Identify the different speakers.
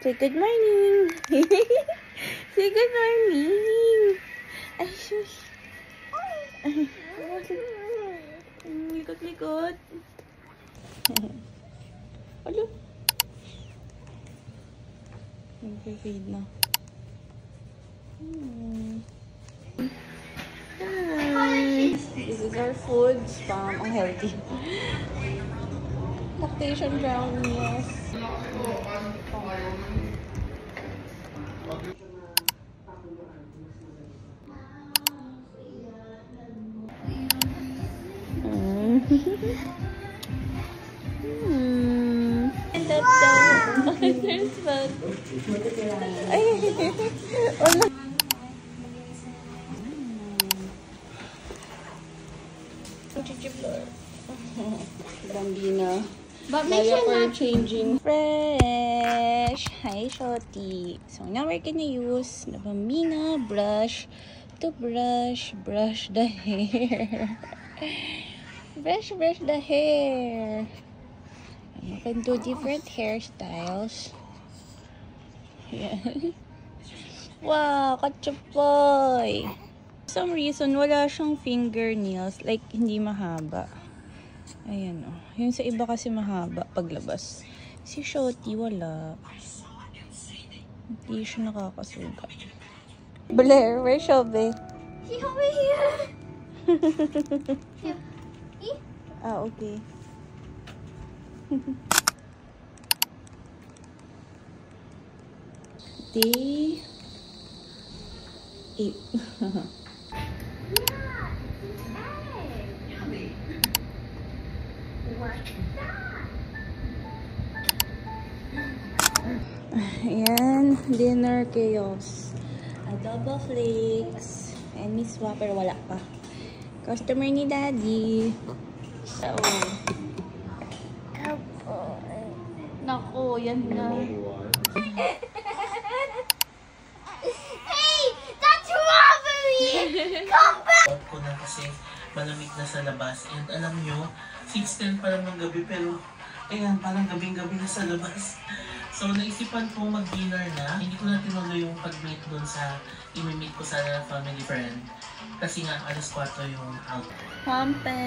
Speaker 1: Say good morning. Say good morning. Ay, shush. Ay, likot-likot. Alo. Nag-feed na. Hi. This is our food. Spam. Ang healthy. Lactation brownies. And up daw. There's fun. Ay. Wala. Bambina.
Speaker 2: But make sure not
Speaker 1: changing. Fresh. Hi, Shorty. So now we're gonna use the Bambina brush to brush the hair. brush the hair. You can do different hairstyles. Yeah. Wow, kachapoy. For some reason, wala siyang fingernails. Like, hindi mahaba. Ayan o. Yung sa iba kasi mahaba paglabas. Si Shorty, wala. Hindi siya nakakasugat. Blair, where's Shelby?
Speaker 2: She's over here.
Speaker 1: Ah, okay. Day 8. Ayan, dinner chaos. Adobo flakes. And Miss Whopper, wala pa. Customer ni Daddy. So, naku, yan na.
Speaker 2: Hey, that's robbery! Come back!
Speaker 3: Ko na kasi malamig na sa labas. And alam nyo, 6:10 pa lang ng gabi pero ayan, parang gabing-gabi na sa labas. So, naisipan ko mag-dinner na. Hindi ko na tinuloy yung pag-meet dun sa imi-meet ko sa family friend. Kasi nga, alas 4 yung out.
Speaker 1: Pampe!